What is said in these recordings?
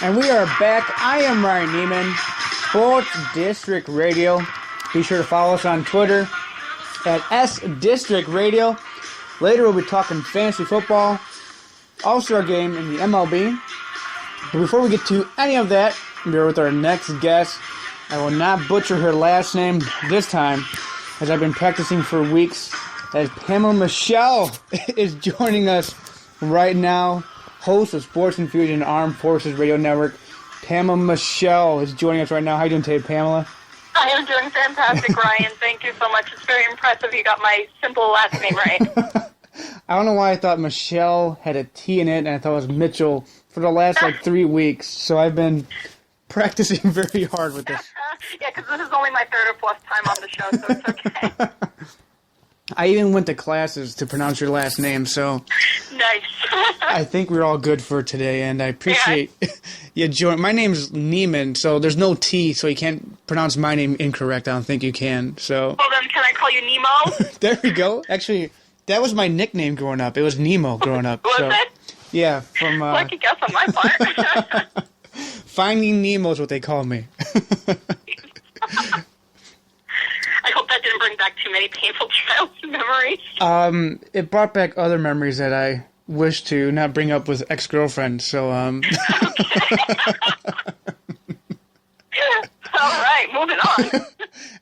And we are back. I am Ryan Neiman, Sports District Radio. Be sure to follow us on Twitter at S District Radio. Later we'll be talking fantasy football, All-Star Game in the MLB. But before we get to any of that, we're with our next guest. I will not butcher her last name this time, as I've been practicing for weeks. As Pamela Michelle is joining us right now. Host of Sports Infusion Armed Forces Radio Network. Pamela Michelle is joining us right now. How are you doing today, Pamela? I am doing fantastic, Ryan. Thank you so much. It's very impressive you got my simple last name right. I don't know why I thought Michelle had a T in it, and I thought it was Mitchell for the last 3 weeks. So I've been practicing very hard with this. Yeah, because this is only my third or fourth time on the show, so it's okay. I even went to classes to pronounce your last name, so nice. I think we're all good for today, and I appreciate you joining. My name's Neiman, so there's no T, so you can't pronounce my name incorrect. I don't think you can. So. Well, then can I call you Nemo? There we go. Actually, that was my nickname growing up. It was Nemo growing up. Was it? Yeah, from. Lucky guess on my part. Finding Nemo is what they call me. I hope that didn't bring back too many painful childhood memories. It brought back other memories that I wish to not bring up with ex-girlfriends, so, Okay. All right, moving on.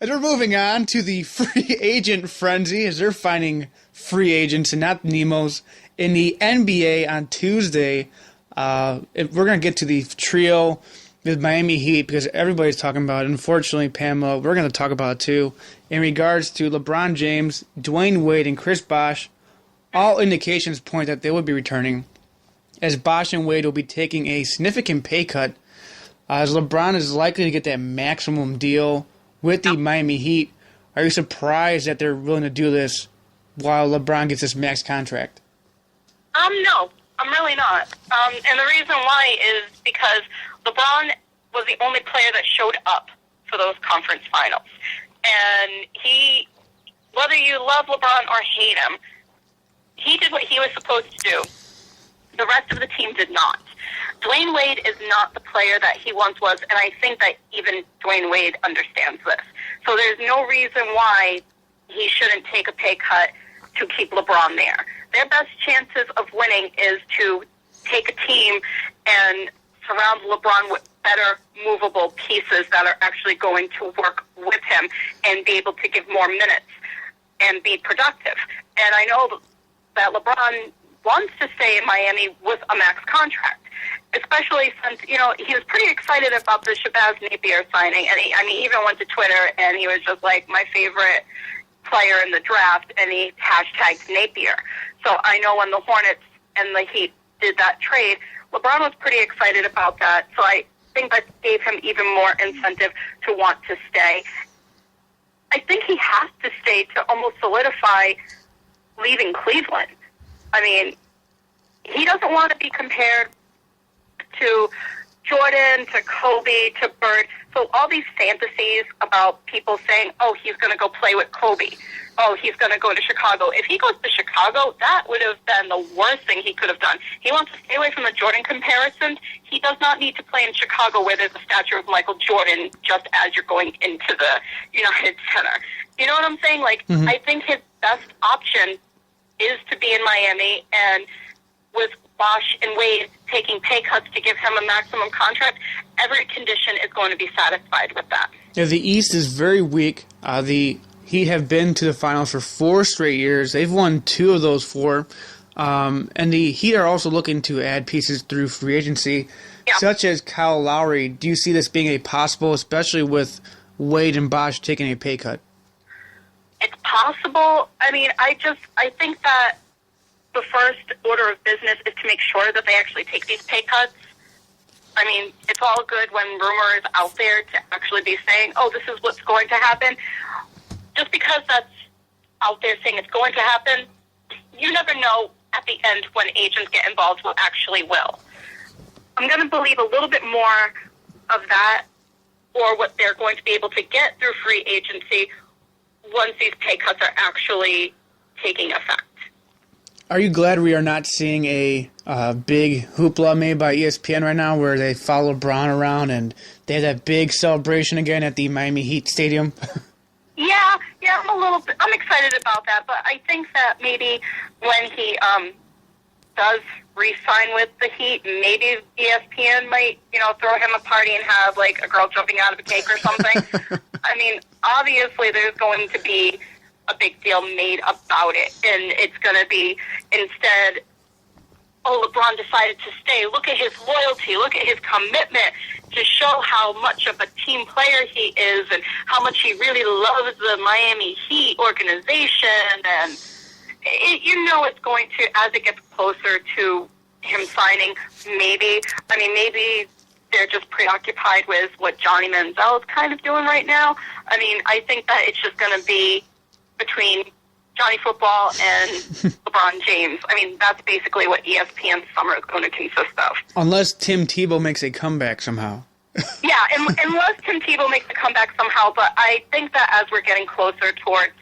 As we're moving on to the free agent frenzy, as they're finding free agents and not Nemos in the NBA on Tuesday, we're going to get to the trio with Miami Heat, because everybody's talking about it. Unfortunately, Pamela, we're going to talk about it too. In regards to LeBron James, Dwayne Wade, and Chris Bosh, all indications point that they will be returning, as Bosh and Wade will be taking a significant pay cut, as LeBron is likely to get that maximum deal with the Miami Heat. Are you surprised that they're willing to do this while LeBron gets this max contract? No, I'm really not. And the reason why is because LeBron was the only player that showed up for those conference finals. And he, whether you love LeBron or hate him, he did what he was supposed to do. The rest of the team did not. Dwayne Wade is not the player that he once was, and I think that even Dwayne Wade understands this. So there's no reason why he shouldn't take a pay cut to keep LeBron there. Their best chances of winning is to take a team and surround LeBron with better movable pieces that are actually going to work with him and be able to give more minutes and be productive. And I know that LeBron wants to stay in Miami with a max contract, especially since, he was pretty excited about the Shabazz Napier signing. And he even went to Twitter and he was just like, my favorite player in the draft, and he hashtagged Napier. So I know when the Hornets and the Heat did that trade, LeBron was pretty excited about that. So I think that gave him even more incentive to want to stay. I think he has to stay to almost solidify leaving Cleveland. I mean, he doesn't want to be compared to Jordan, to Kobe, to Bird. So all these fantasies about people saying, oh, he's going to go play with Kobe. Oh, he's going to go to Chicago. If he goes to Chicago, that would have been the worst thing he could have done. He wants to stay away from the Jordan comparisons. He does not need to play in Chicago where there's a statue of Michael Jordan just as you're going into the United Center. You know what I'm saying? I think his best option is to be in Miami, and with Bosh and Wade taking pay cuts to give him a maximum contract, every condition is going to be satisfied with that. Yeah, the East is very weak. The Heat have been to the finals for 4 straight years. They've won 2 of those 4. And the Heat are also looking to add pieces through free agency, such as Kyle Lowry. Do you see this being a possible, especially with Wade and Bosh taking a pay cut? It's possible. I mean, I think that the first order of business is to make sure that they actually take these pay cuts. I mean, it's all good when rumors out there to actually be saying, oh, this is what's going to happen. Just because that's out there saying it's going to happen, you never know at the end when agents get involved who actually will. I'm going to believe a little bit more of that, or what they're going to be able to get through free agency once these pay cuts are actually taking effect. Are you glad we are not seeing a big hoopla made by ESPN right now where they follow LeBron around and they have that big celebration again at the Miami Heat Stadium? Yeah, I'm excited about that, but I think that maybe when he does re-sign with the Heat, maybe ESPN might, throw him a party and have, like, a girl jumping out of a cake or something. I mean, obviously there's going to be a big deal made about it, and it's going to be, instead, LeBron decided to stay. Look at his loyalty. Look at his commitment to show how much of a team player he is and how much he really loves the Miami Heat organization. And it's going to, as it gets closer to him signing, maybe they're just preoccupied with what Johnny Manziel is kind of doing right now. I mean, I think that it's just going to be between Johnny Football and LeBron James. I mean, that's basically what ESPN's summer is going to consist of. Unless Tim Tebow makes a comeback somehow. Yeah, unless Tim Tebow makes a comeback somehow. But I think that as we're getting closer towards,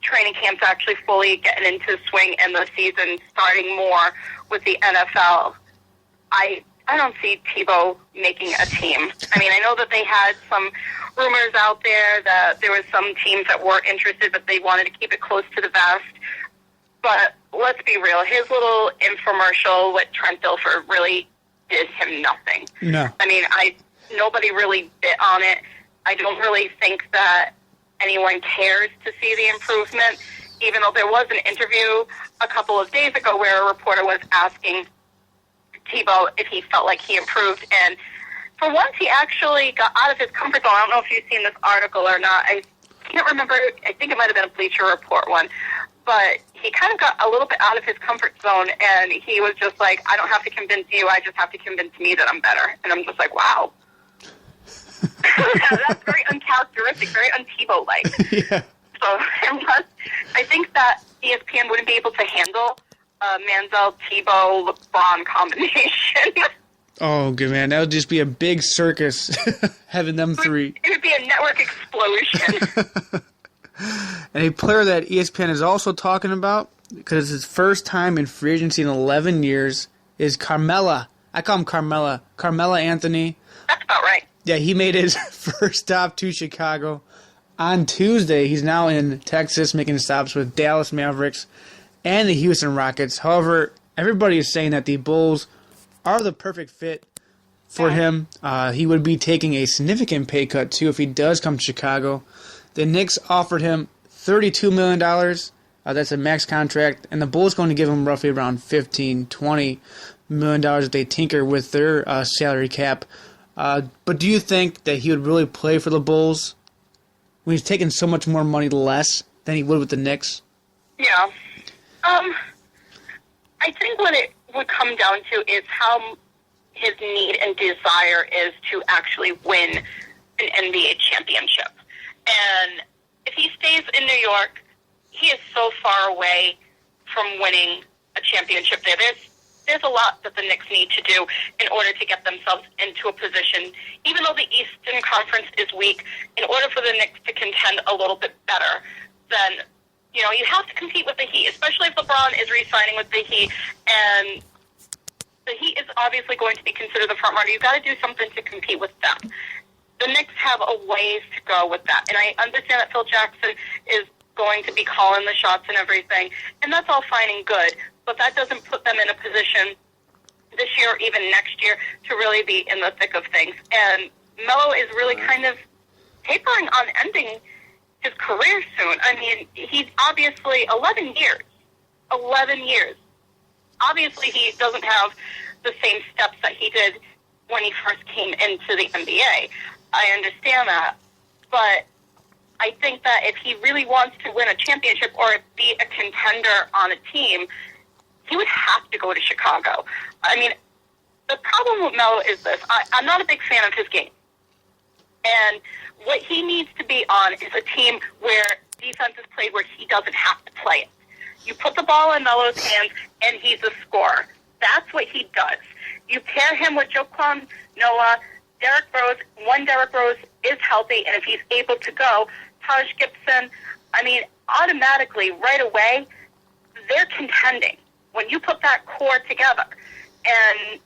training camps actually fully getting into swing and the season starting more with the NFL, I don't see Tebow making a team. I mean, I know that they had some rumors out there that there was some teams that were interested, but they wanted to keep it close to the vest. But let's be real, his little infomercial with Trent Dilfer really did him nothing. No. I mean, nobody really bit on it. I don't really think that anyone cares to see the improvement, even though there was an interview a couple of days ago where a reporter was asking Tebow if he felt like he improved, and for once he actually got out of his comfort zone. I don't know if you've seen this article or not. I can't remember. I think it might have been a Bleacher Report one, but he kind of got a little bit out of his comfort zone, and he was just like, I don't have to convince you, I just have to convince me that I'm better. And I'm just like, wow. That's very uncharacteristic, very un-Tebow-like. Yeah. So I think that ESPN wouldn't be able to handle Manziel, Tebow, LeBron combination. Oh, good man. That would just be a big circus, having them three. It would be a network explosion. And a player that ESPN is also talking about, because it's his first time in free agency in 11 years, is Carmela. I call him Carmela. Carmela Anthony. That's about right. Yeah, he made his first stop to Chicago on Tuesday. He's now in Texas making stops with Dallas Mavericks and the Houston Rockets. However, everybody is saying that the Bulls are the perfect fit for him. He would be taking a significant pay cut, too, if he does come to Chicago. The Knicks offered him $32 million. That's a max contract. And the Bulls going to give him roughly around $15, $20 million if they tinker with their salary cap. But do you think that he would really play for the Bulls when he's taking so much more money less than he would with the Knicks? Yeah. I think what it would come down to is how his need and desire is to actually win an NBA championship. And if he stays in New York, he is so far away from winning a championship there. There's a lot that the Knicks need to do in order to get themselves into a position, even though the Eastern Conference is weak, in order for the Knicks to contend a little bit better, then, you have to compete with the Heat, especially if LeBron is re-signing with the Heat, and the Heat is obviously going to be considered the front runner. You've got to do something to compete with them. The Knicks have a ways to go with that, and I understand that Phil Jackson is going to be calling the shots and everything, and that's all fine and good, but that doesn't put them in a position this year or even next year to really be in the thick of things. And Melo is really kind of tapering on ending his career soon. I mean, he's obviously 11 years. 11 years. Obviously, he doesn't have the same steps that he did when he first came into the NBA. I understand that. But I think that if he really wants to win a championship or be a contender on a team, he would have to go to Chicago. I mean, the problem with Melo is this. I'm not a big fan of his game. And what he needs to be on is a team where defense is played where he doesn't have to play it. You put the ball in Melo's hands, and he's a scorer. That's what he does. You pair him with Joakim Noah, Derrick Rose. When Derrick Rose is healthy, and if he's able to go, Taj Gibson, I mean, automatically, right away, they're contending. When you put that core together, and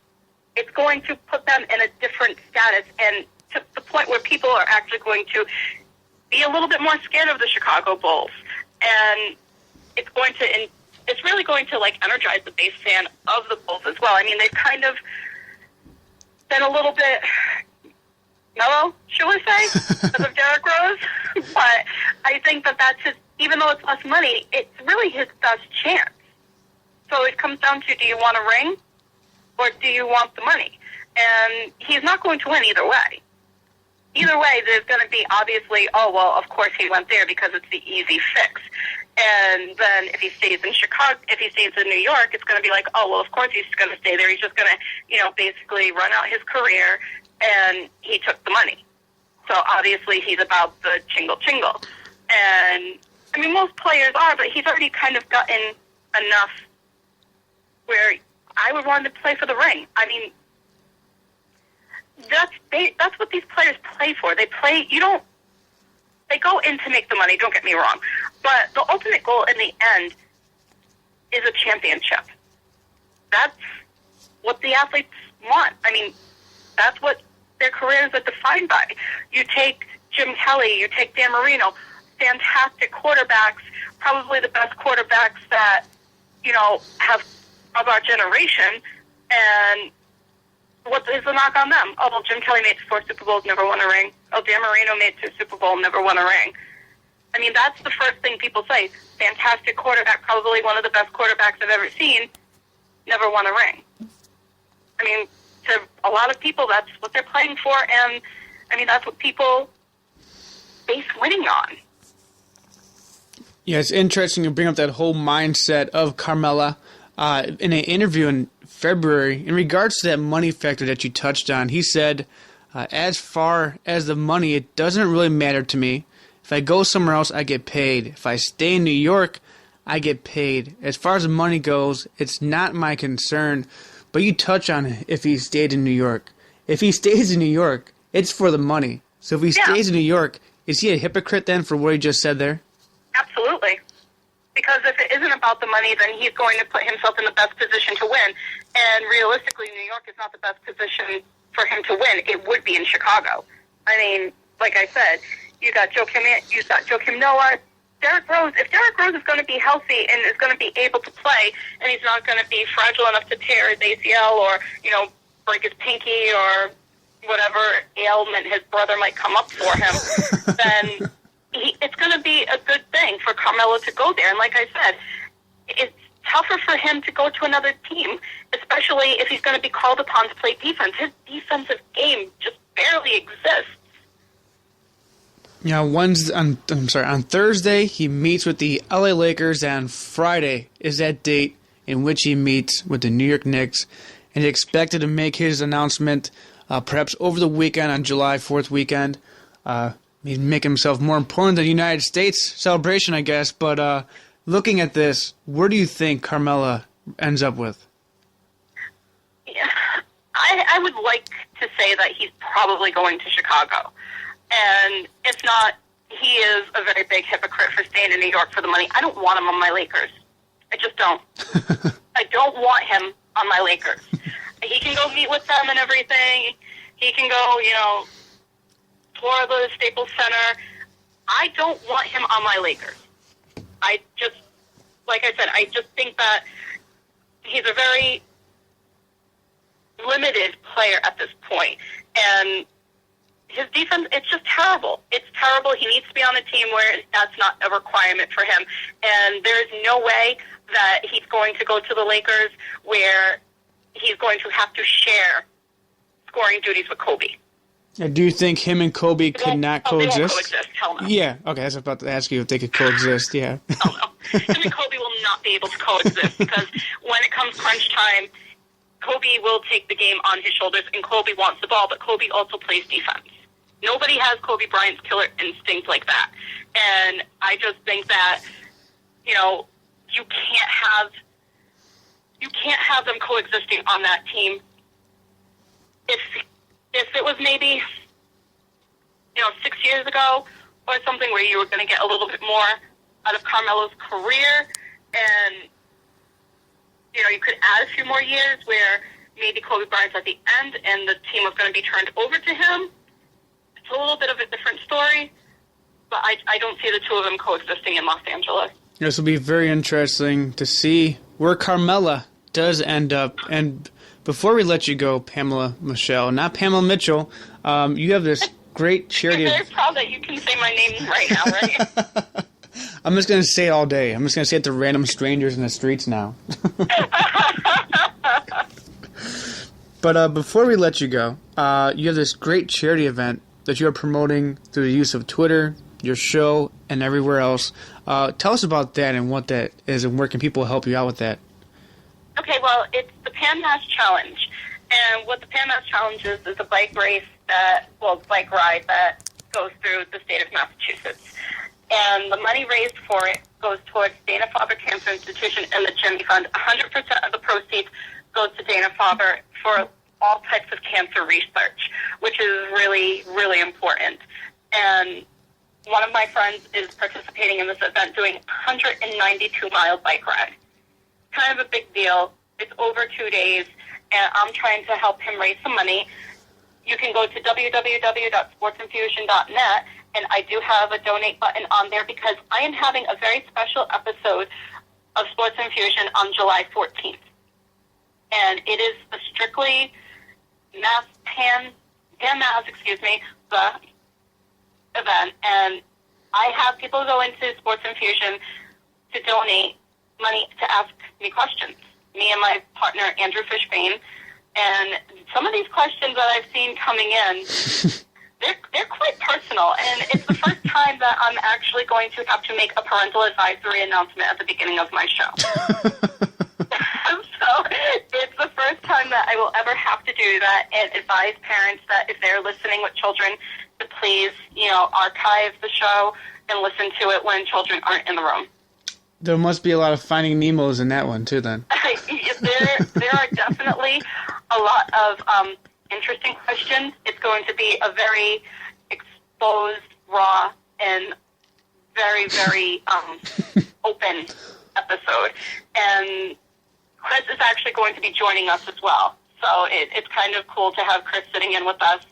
it's going to put them in a different status, and to the point where people are actually going to be a little bit more scared of the Chicago Bulls, and it's really going to like energize the base fan of the Bulls as well. I mean, they've kind of been a little bit mellow, shall we say, because of Derrick Rose. But I think that that's his, even though it's less money, it's really his best chance. So it comes down to, do you want a ring or do you want the money? And he's not going to win either way. Either way, there's going to be obviously, oh, well, of course he went there because it's the easy fix. And then if he stays in Chicago, if he stays in New York, it's going to be like, oh, well, of course he's going to stay there. He's just going to, basically run out his career, and he took the money. So obviously he's about the chingle. And, I mean, most players are, but he's already kind of gotten enough where I would want him to play for the ring. I mean, that's what these players play for. They go in to make the money, don't get me wrong. But the ultimate goal in the end is a championship. That's what the athletes want. I mean, that's what their careers are defined by. You take Jim Kelly, you take Dan Marino, fantastic quarterbacks, probably the best quarterbacks that, have of our generation, and what is the knock on them? Oh, well, Jim Kelly made 4 Super Bowls, never won a ring. Oh, Dan Marino made 2 Super Bowls, never won a ring. I mean, that's the first thing people say. Fantastic quarterback, probably one of the best quarterbacks I've ever seen, never won a ring. I mean, to a lot of people, that's what they're playing for, and, I mean, that's what people base winning on. Yeah, it's interesting to bring up that whole mindset of Carmela. In an interview in February, in regards to that money factor that you touched on, he said, as far as the money, it doesn't really matter to me. If I go somewhere else, I get paid. If I stay in New York, I get paid. As far as the money goes, it's not my concern. But you touch on if he stayed in New York. If he stays in New York, it's for the money. So if he stays in New York, is he a hypocrite then for what he just said there? Absolutely. Because if it isn't about the money, then he's going to put himself in the best position to win. And realistically, New York is not the best position for him to win. It would be in Chicago. I mean, like I said, you got Joakim Noah, Derrick Rose. If Derrick Rose is going to be healthy and is going to be able to play, and he's not going to be fragile enough to tear his ACL or, break his pinky or whatever ailment his brother might come up for him, then it's going to be a good thing for Carmelo to go there. And like I said, it's tougher for him to go to another team, especially if he's going to be called upon to play defense. His defensive game just barely exists. Yeah, on Thursday, he meets with the LA Lakers, and Friday is that date in which he meets with the New York Knicks, and he's expected to make his announcement perhaps over the weekend on July 4th weekend. He's making himself more important than the United States celebration, I guess. But looking at this, where do you think Carmela ends up with? Yeah, I would like to say that he's probably going to Chicago. And if not, he is a very big hypocrite for staying in New York for the money. I don't want him on my Lakers. I just don't. I don't want him on my Lakers. He can go meet with them and everything. He can go, tour the Staples Center. I don't want him on my Lakers. I just, like I said, I just think that he's a very limited player at this point. And his defense, it's just terrible. It's terrible. He needs to be on a team where that's not a requirement for him. And there's no way that he's going to go to the Lakers where he's going to have to share scoring duties with Kobe. Do you think him and Kobe could not coexist? They won't coexist. Hell no. Yeah. Okay, I was about to ask you if they could coexist. Yeah. Hell no. Him and Kobe will not be able to coexist because when it comes crunch time, Kobe will take the game on his shoulders, and Kobe wants the ball, but Kobe also plays defense. Nobody has Kobe Bryant's killer instinct like that. And I just think that, you can't have them coexisting on that team. If it was maybe, 6 years ago or something where you were going to get a little bit more out of Carmelo's career and you could add a few more years where maybe Kobe Bryant's at the end and the team was going to be turned over to him. It's a little bit of a different story, but I don't see the two of them coexisting in Los Angeles. This will be very interesting to see where Carmella does end up. And before we let you go, Pamela Michelle, not Pamela Mitchell, you have this great charity. I'm very proud that you can say my name right now, right? I'm just going to say it all day. I'm just going to say it to random strangers in the streets now. But before we let you go, you have this great charity event that you are promoting through the use of Twitter, your show, and everywhere else. Tell us about that and what that is and where can people help you out with that. Okay, well, it's the Pan Mass Challenge. And what the Pan Mass Challenge is a bike bike ride that goes through the state of Massachusetts. And the money raised for it goes towards Dana-Farber Cancer Institution and the Cherney Fund. 100% of the proceeds goes to Dana-Farber for all types of cancer research, which is really, really important. And one of my friends is participating in this event doing a 192-mile bike ride. Kind of a big deal. It's over 2 days, and I'm trying to help him raise some money. You can go to www.sportsinfusion.net, and I do have a donate button on there because I am having a very special episode of Sports Infusion on July 14th. And it is a strictly Pan Mass, the event. And I have people go into Sports Infusion to donate money to ask me questions. Me and my partner, Andrew Fishbane. And some of these questions that I've seen coming in, they're quite personal. And it's the first time that I'm actually going to have to make a parental advisory announcement at the beginning of my show. So it's the first time that I will ever have to do that and advise parents that if they're listening with children, to please, archive the show and listen to it when children aren't in the room. There must be a lot of Finding Nemos in that one, too, then. There are definitely a lot of interesting questions. It's going to be a very exposed, raw, and very, very open episode. And Chris is actually going to be joining us as well. So it's kind of cool to have Chris sitting in with us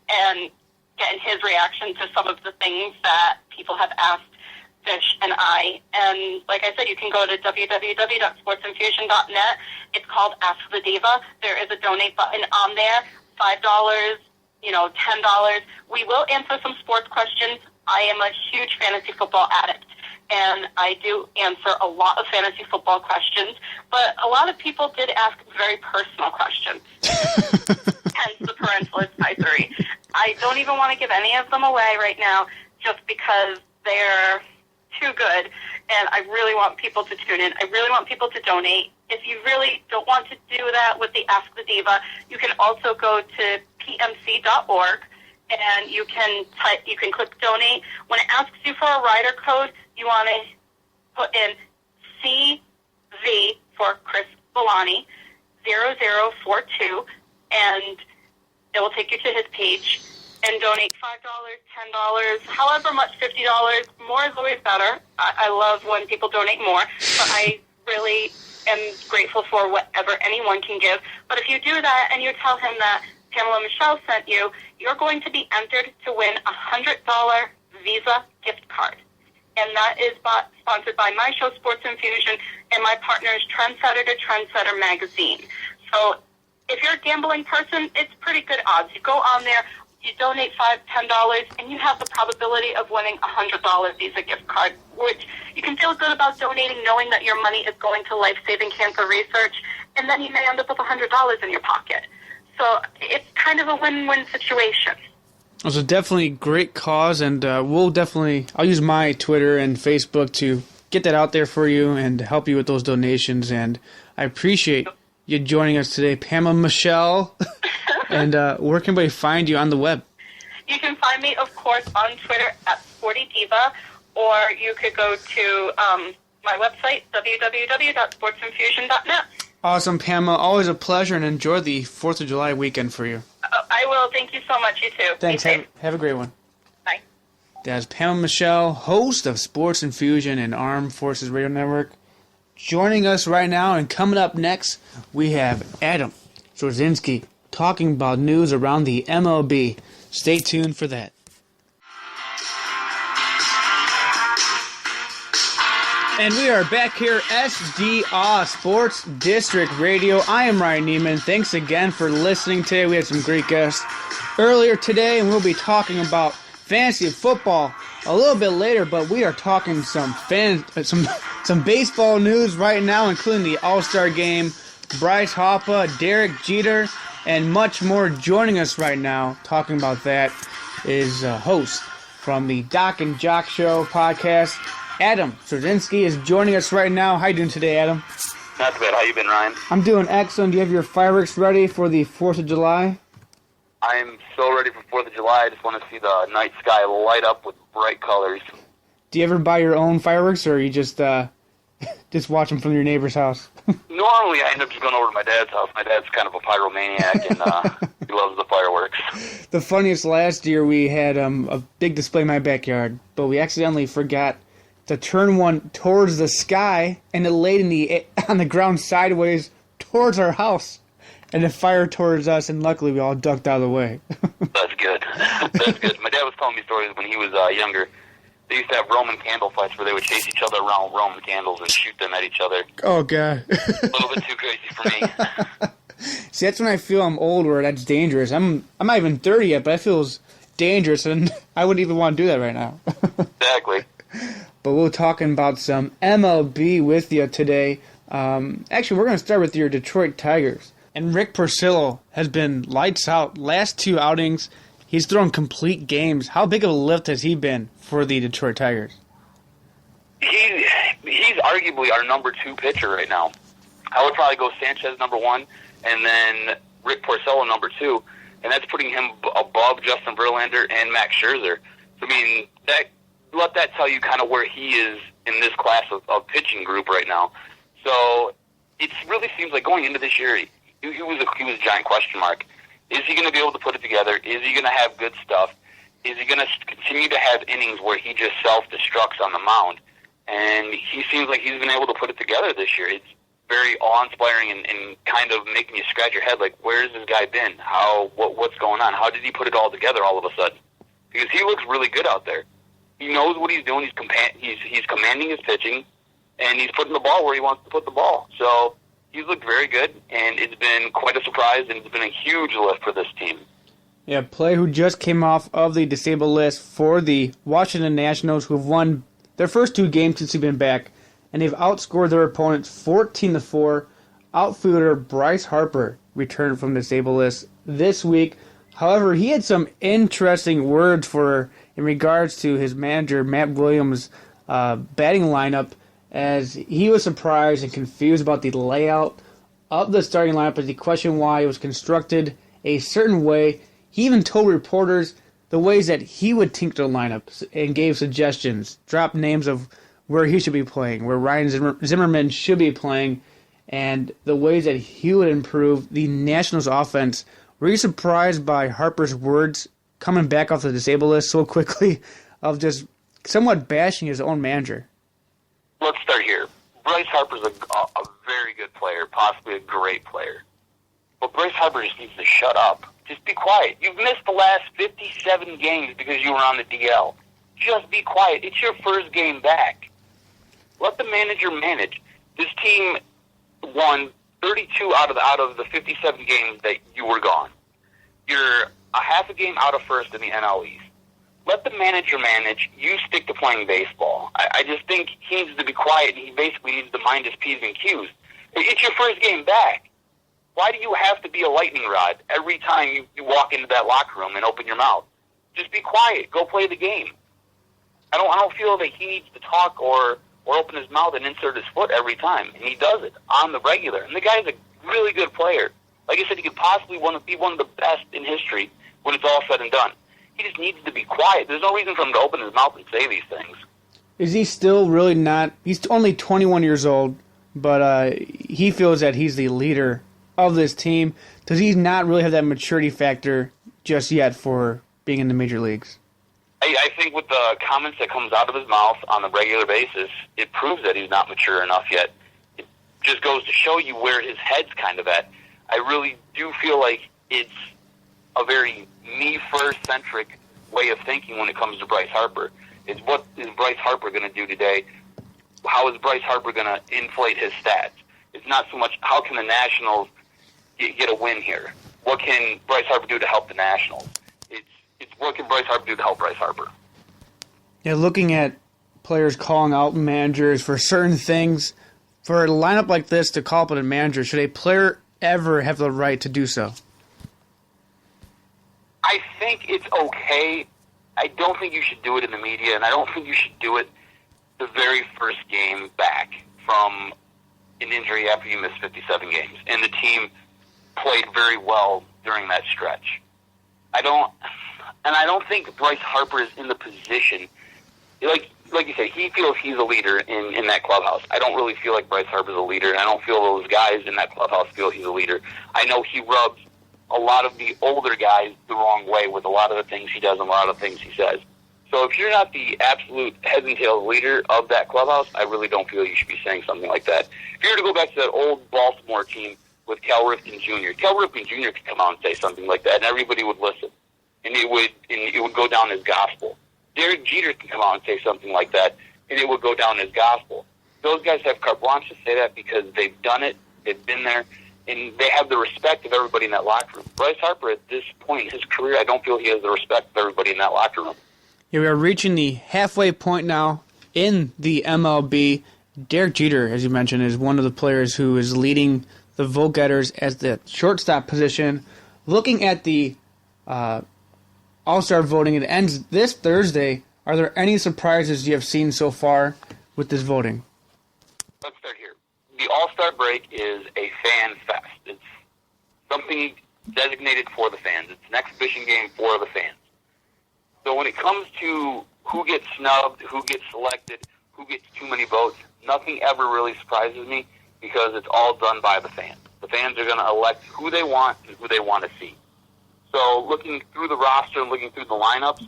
and getting his reaction to some of the things that people have asked Fish and I. And like I said, you can go to www.sportsinfusion.net. It's called Ask the Diva. There is a donate button on there. $5, $10. We will answer some sports questions. I am a huge fantasy football addict, and I do answer a lot of fantasy football questions, but a lot of people did ask very personal questions, hence the parental advisory. I don't even want to give any of them away right now just because they're too good, and I really want people to tune in. I really want people to donate. If you really don't want to do that with the Ask the Diva, you can also go to pmc.org, and you can click donate. When it asks you for a rider code, you want to put in CV for Chris Villani 0042, and it will take you to his page. And donate $5, $10, however much, $50. More is always better. I love when people donate more, but I really am grateful for whatever anyone can give. But if you do that and you tell him that Pamela Michelle sent you, you're going to be entered to win a $100 Visa gift card. And that is sponsored by my show, Sports Infusion, and my partners, Trendsetter to Trendsetter magazine. So if you're a gambling person, it's pretty good odds. You go on there, you donate $5, $10, and you have the probability of winning a $100 Visa gift card, which you can feel good about donating, knowing that your money is going to life-saving cancer research, and then you may end up with $100 in your pocket. So it's kind of a win-win situation. It's a definitely great cause, and I'll use my Twitter and Facebook to get that out there for you and help you with those donations. And I appreciate you joining us today, Pamela Michelle. And where can we find you on the web? You can find me, of course, on Twitter at SportyDiva, or you could go to my website, www.sportsinfusion.net. Awesome, Pamela. Always a pleasure, and enjoy the 4th of July weekend for you. I will. Thank you so much. You too. Thanks. Have a great one. Bye. That's Pamela Michelle, host of Sports Infusion and Armed Forces Radio Network, joining us right now, and coming up next, we have Adam Strozynski talking about news around the MLB. Stay tuned for that. And we are back here, SDA Sports District Radio. I am Ryan Neiman. Thanks again for listening today. We had some great guests earlier today, and we'll be talking about fantasy football a little bit later, but we are talking some baseball news right now, including the All-Star game, Bryce Harper, Derek Jeter, and much more. Joining us right now talking about that is a host from the Doc and Jock Show podcast, Adam Strozynski is joining us right now. How you doing today, Adam? Not too bad. How you been, Ryan? I'm doing excellent. Do you have your fireworks ready for the 4th of July? I'm so ready for 4th of July. I just want to see the night sky light up with bright colors. Do you ever buy your own fireworks, or you just watch them from your neighbor's house? Normally, I end up just going over to my dad's house. My dad's kind of a pyromaniac, and he loves the fireworks. The funniest, last year we had a big display in my backyard, but we accidentally forgot to turn one towards the sky, and it laid on the ground sideways towards our house, and it fired towards us, and luckily we all ducked out of the way. That's good. That's good. My dad was telling me stories when he was younger. They used to have Roman candle fights where they would chase each other around with Roman candles and shoot them at each other. Oh, God. A little bit too crazy for me. See, that's when I feel I'm old, or that's dangerous. I'm not even 30 yet, but it feels dangerous, and I wouldn't even want to do that right now. Exactly. But we're talking about some MLB with you today. Actually, we're going to start with your Detroit Tigers. And Rick Porcello has been lights out. Last 2 outings, he's thrown complete games. How big of a lift has he been for the Detroit Tigers? He's arguably our number 2 pitcher right now. I would probably go Sanchez number 1, and then Rick Porcello number 2, and that's putting him above Justin Verlander and Max Scherzer. So, I mean, let that tell you kind of where he is in this class of pitching group right now. So it really seems like going into this year, he was a giant question mark. Is he going to be able to put it together? Is he going to have good stuff? Is he going to continue to have innings where he just self-destructs on the mound? And he seems like he's been able to put it together this year. It's very awe-inspiring and kind of making you scratch your head, like, where has this guy been? What's going on? How did he put it all together all of a sudden? Because he looks really good out there. He knows what he's doing. He's commanding his pitching, and he's putting the ball where he wants to put the ball. So he's looked very good, and it's been quite a surprise, and it's been a huge lift for this team. Yeah, player who just came off of the disabled list for the Washington Nationals, who have won their first 2 games since he's been back, and they've outscored their opponents 14-4. Outfielder Bryce Harper returned from the disabled list this week. However, he had some interesting words in regards to his manager, Matt Williams' batting lineup, as he was surprised and confused about the layout of the starting lineup as he questioned why it was constructed a certain way. He even told reporters the ways that he would tinker the lineups and gave suggestions, dropped names of where he should be playing, where Ryan Zimmerman should be playing, and the ways that he would improve the Nationals' offense. Were you surprised by Harper's words coming back off the disabled list so quickly of just somewhat bashing his own manager? Let's start here. Bryce Harper's a very good player, possibly a great player. But Bryce Harper just needs to shut up. Just be quiet. You've missed the last 57 games because you were on the DL. Just be quiet. It's your first game back. Let the manager manage. This team won 32 out of the 57 games that you were gone. You're a half a game out of first in the NL East. Let the manager manage. You stick to playing baseball. I just think he needs to be quiet, and he basically needs to mind his P's and Q's. It's your first game back. Why do you have to be a lightning rod every time you walk into that locker room and open your mouth? Just be quiet. Go play the game. I don't feel that he needs to talk or open his mouth and insert his foot every time, and he does it on the regular. And the guy's a really good player. Like I said, he could possibly be one of the best in history when it's all said and done. He just needs to be quiet. There's no reason for him to open his mouth and say these things. Is he still really not... He's only 21 years old, but he feels that he's the leader of this team. Does he not really have that maturity factor just yet for being in the major leagues? I think with the comments that comes out of his mouth on a regular basis, it proves that he's not mature enough yet. just goes to show you where his head's kind of at. I really do feel like it's a very me-first-centric way of thinking when it comes to Bryce Harper. Is what is Bryce Harper going to do today? How is Bryce Harper going to inflate his stats? It's not so much how can the Nationals get a win here. What can Bryce Harper do to help the Nationals? It's what can Bryce Harper do to help Bryce Harper. Yeah, looking at players calling out managers for certain things, for a lineup like this to call up a manager, should a player ever have the right to do so? I think it's okay. I don't think you should do it in the media, and I don't think you should do it the very first game back from an injury after you missed 57 games. And the team played very well during that stretch. I don't think Bryce Harper is in the position, like you say, he feels he's a leader in that clubhouse. I don't really feel like Bryce Harper's a leader, and I don't feel those guys in that clubhouse feel he's a leader. I know he rubs a lot of the older guys the wrong way with a lot of the things he does and a lot of the things he says. So if you're not the absolute heads and tails leader of that clubhouse, I really don't feel you should be saying something like that. If you were to go back to that old Baltimore team with Cal Ripken Jr., Cal Ripken Jr. could come out and say something like that, and everybody would listen, and it would go down as gospel. Derek Jeter can come out and say something like that, and it would go down as gospel. Those guys have carte blanche to say that because they've done it, they've been there, and they have the respect of everybody in that locker room. Bryce Harper, at this point in his career, I don't feel he has the respect of everybody in that locker room. Yeah, we are reaching the halfway point now in the MLB. Derek Jeter, as you mentioned, is one of the players who is leading the vote-getters as the shortstop position. Looking at the All-Star voting, it ends this Thursday. Are there any surprises you have seen so far with this voting? Let's start here. The All-Star break is a fan fest. It's something designated for the fans. It's an exhibition game for the fans. So when it comes to who gets snubbed, who gets selected, who gets too many votes, nothing ever really surprises me because it's all done by the fans. The fans are going to elect who they want and who they want to see. So looking through the roster and looking through the lineups,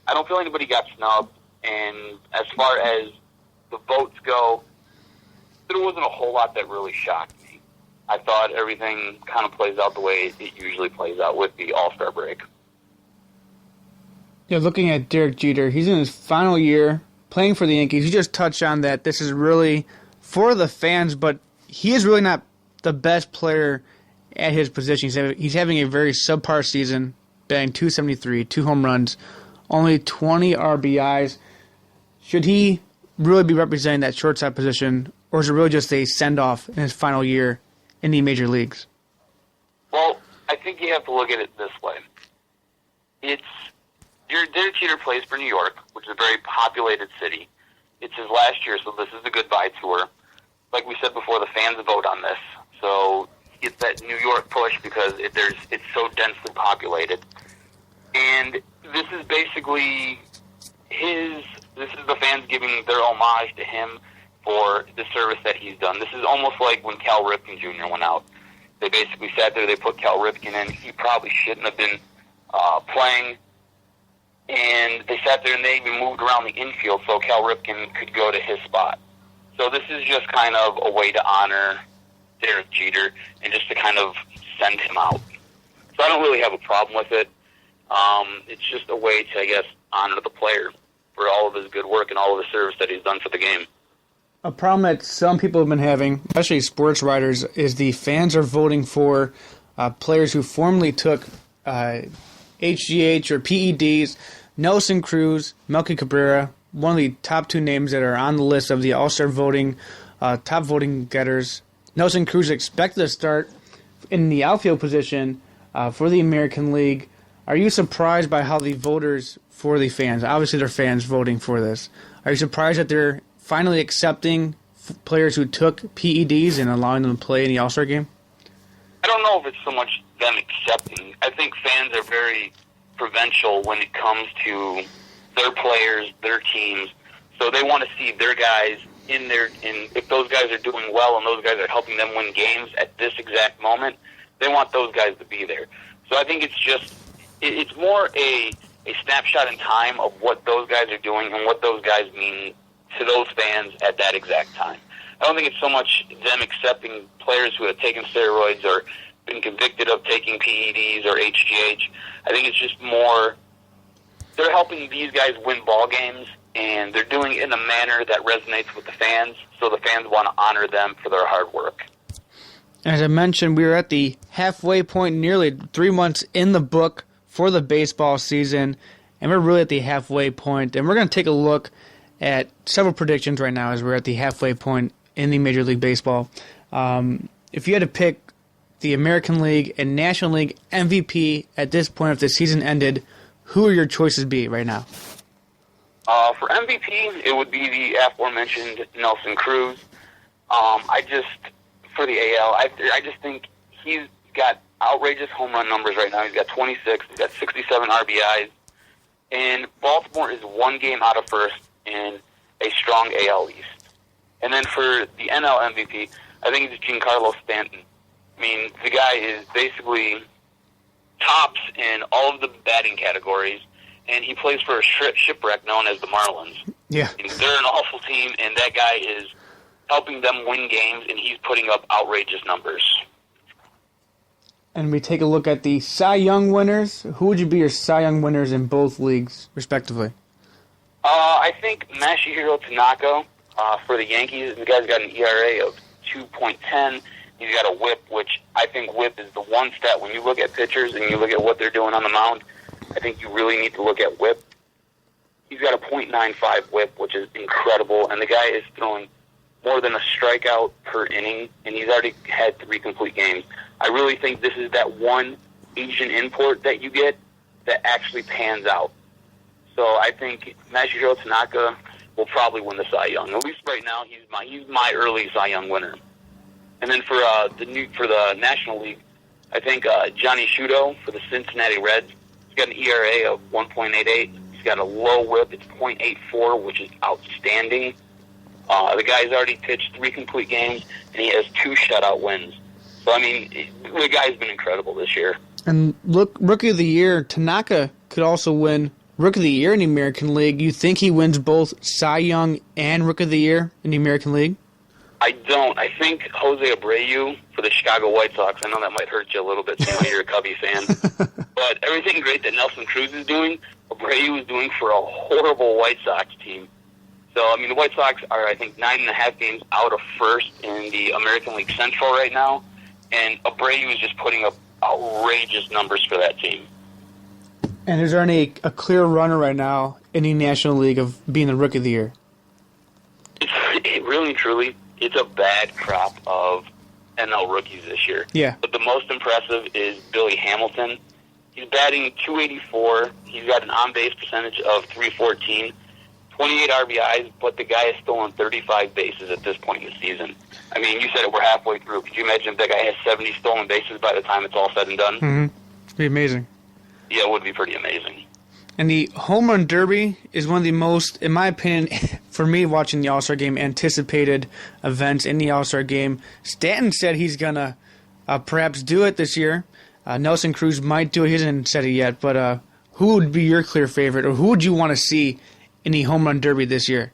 I don't feel anybody got snubbed. And as far as the votes go, there wasn't a whole lot that really shocked me. I thought everything kind of plays out the way it usually plays out with the All-Star break. Yeah, looking at Derek Jeter, he's in his final year playing for the Yankees. You just touched on that. This is really for the fans, but he is really not the best player at his position. He's having a very subpar season, batting .273, 2 home runs, only 20 RBIs. Should he really be representing that shortstop position, or is it really just a send-off in his final year in the major leagues? Well, I think you have to look at it this way. Derek Jeter plays for New York, which is a very populated city. It's his last year, so this is a goodbye tour. Like we said before, the fans vote on this. So he gets that New York push because it's so densely populated. And this is basically this is the fans giving their homage to him for the service that he's done. This is almost like when Cal Ripken Jr. went out. They basically sat there, they put Cal Ripken in. He probably shouldn't have been playing. And they sat there and they even moved around the infield so Cal Ripken could go to his spot. So this is just kind of a way to honor Derek Jeter and just to kind of send him out. So I don't really have a problem with it. It's just a way to, I guess, honor the player for all of his good work and all of the service that he's done for the game. A problem that some people have been having, especially sports writers, is the fans are voting for players who formerly took HGH or PEDs. Nelson Cruz, Melky Cabrera, one of the top 2 names that are on the list of the All-Star voting, top voting getters. Nelson Cruz expected to start in the outfield position for the American League. Are you surprised by how the voters for the fans, obviously they're fans voting for this, are you surprised that they're finally accepting players who took PEDs and allowing them to play in the All-Star game? I don't know if it's so much them accepting. I think fans are very provincial when it comes to their players, their teams. So they want to see their guys in if those guys are doing well and those guys are helping them win games at this exact moment, they want those guys to be there. So I think it's more a snapshot in time of what those guys are doing and what those guys mean to those fans at that exact time. I don't think it's so much them accepting players who have taken steroids or been convicted of taking PEDs or HGH. I think it's just more they're helping these guys win ball games, and they're doing it in a manner that resonates with the fans, so the fans want to honor them for their hard work. As I mentioned, we are at the halfway point, nearly 3 months in the book for the baseball season, and we're really at the halfway point, and we're going to take a look at several predictions right now as we're at the halfway point in the Major League Baseball. If you had to pick the American League and National League MVP at this point, if the season ended, who would your choices be right now? For MVP, it would be the aforementioned Nelson Cruz. For the AL, I just think he's got outrageous home run numbers right now. He's got 26. He's got 67 RBIs. And Baltimore is 1 game out of first in a strong AL East. And then for the NL MVP, I think it's Giancarlo Stanton. I mean, the guy is basically tops in all of the batting categories, and he plays for a shipwreck known as the Marlins. Yeah. They're an awful team, and that guy is helping them win games, and he's putting up outrageous numbers. And we take a look at the Cy Young winners. Who would you be your Cy Young winners in both leagues, respectively? I think Masahiro Tanaka for the Yankees. The guy's got an ERA of 2.10. He's got a whip, which I think whip is the one stat. When you look at pitchers and you look at what they're doing on the mound, I think you really need to look at whip. He's got a .95 whip, which is incredible, and the guy is throwing more than a strikeout per inning, and he's already had 3 complete games. I really think this is that one Asian import that you get that actually pans out. So I think Masahiro Tanaka will probably win the Cy Young. At least right now, he's my early Cy Young winner. And then for the National League, I think Johnny Shuto for the Cincinnati Reds. He's got an ERA of 1.88. He's got a low whip. It's .84, which is outstanding. The guy's already pitched 3 complete games, and he has 2 shutout wins. So, I mean, the guy's been incredible this year. And look, Rookie of the Year, Tanaka could also win Rookie of the Year in the American League. You think he wins both Cy Young and Rookie of the Year in the American League? I don't. I think Jose Abreu for the Chicago White Sox. I know that might hurt you a little bit since you're a Cubby fan. But everything great that Nelson Cruz is doing, Abreu is doing for a horrible White Sox team. So, I mean, the White Sox are, I think, 9.5 games out of first in the American League Central right now, and Abreu is just putting up outrageous numbers for that team. And is there a clear runner right now in the National League of being the Rookie of the Year? It really, truly, it's a bad crop of NL rookies this year. Yeah. But the most impressive is Billy Hamilton. He's batting .284. He's got an on-base percentage of .314. 28 RBIs, but the guy has stolen 35 bases at this point in the season. I mean, you said it, we're halfway through. Could you imagine if that guy has 70 stolen bases by the time it's all said and done? Mm-hmm. It'd be amazing. Yeah, it would be pretty amazing. And the Home Run Derby is one of the most, in my opinion, for me watching the All-Star Game, anticipated events in the All-Star Game. Stanton said he's going to perhaps do it this year. Nelson Cruz might do it. He hasn't said it yet, but who would be your clear favorite, or who would you want to see in the Home Run Derby this year?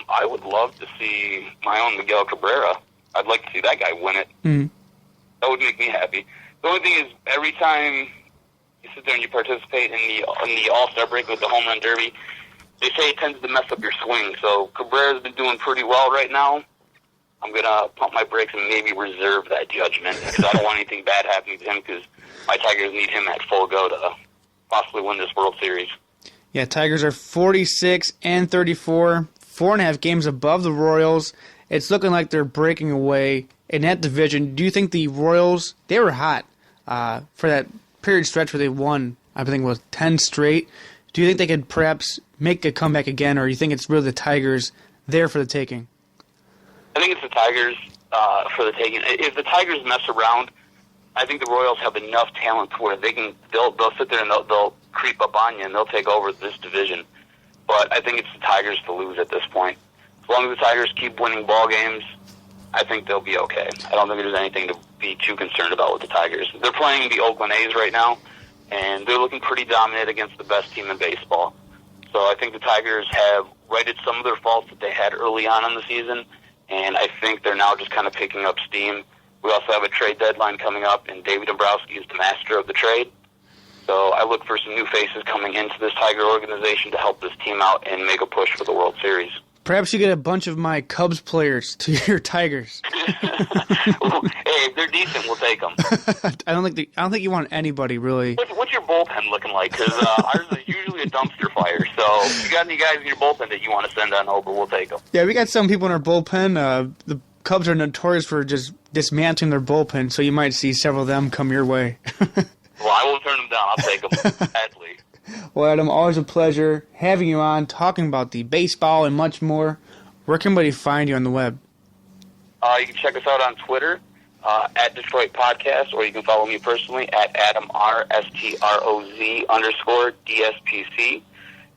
I would love to see my own Miguel Cabrera. I'd like to see that guy win it. Mm-hmm. That would make me happy. The only thing is, every time you sit there and you participate in the All-Star break with the Home Run Derby, they say it tends to mess up your swing. So Cabrera's been doing pretty well right now. I'm going to pump my brakes and maybe reserve that judgment because I don't want anything bad happening to him because my Tigers need him at full go to possibly win this World Series. Yeah, Tigers are 46-34, 4.5 games above the Royals. It's looking like they're breaking away in that division. Do you think the Royals, they were hot for that period stretch where they won, I think it was 10 straight. Do you think they could perhaps make a comeback again, or do you think it's really the Tigers there for the taking? I think it's the Tigers for the taking. If the Tigers mess around, I think the Royals have enough talent to where they'll sit there and they'll creep up on you and they'll take over this division. But I think it's the Tigers to lose at this point. As long as the Tigers keep winning ball games, I think they'll be okay. I don't think there's anything to be too concerned about with the Tigers. They're playing the Oakland A's right now, and they're looking pretty dominant against the best team in baseball. So I think the Tigers have righted some of their faults that they had early on in the season, and I think they're now just kind of picking up steam. We also have a trade deadline coming up, and David Dombrowski is the master of the trade. So I look for some new faces coming into this Tiger organization to help this team out and make a push for the World Series. Perhaps you get a bunch of my Cubs players to your Tigers. Hey, if they're decent, we'll take them. I don't think you want anybody really. What's your bullpen looking like? Because ours is usually a dumpster fire. So if you got any guys in your bullpen that you want to send on over, we'll take them. Yeah, we got some people in our bullpen. The Cubs are notorious for just dismantling their bullpen, so you might see several of them come your way. Well, I won't turn them down. I'll take them, gladly. Well, Adam, always a pleasure having you on, talking about the baseball and much more. Where can anybody find you on the web? You can check us out on Twitter, at Detroit Podcast, or you can follow me personally at AdamRStroz_DSPC.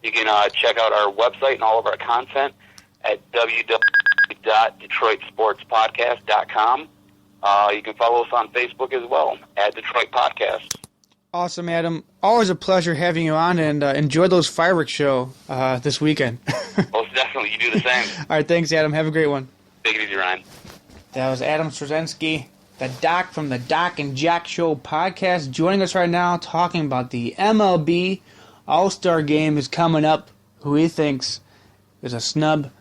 You can check out our website and all of our content at www.detroitsportspodcast.com. You can follow us on Facebook as well, at Detroit Podcast. Awesome, Adam. Always a pleasure having you on, and enjoy those fireworks show this weekend. Most definitely. You do the same. All right, thanks, Adam. Have a great one. Take it easy, Ryan. That was Adam Strozynski, the Doc from the Doc and Jack Show podcast, joining us right now talking about the MLB All-Star Game is coming up. Who he thinks is a snub,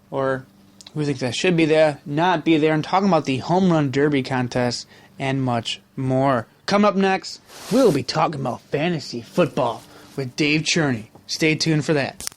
or who he thinks that should be there, not be there, and talking about the Home Run Derby contest and much more. Coming up next, we'll be talking about fantasy football with Dave Cherney. Stay tuned for that.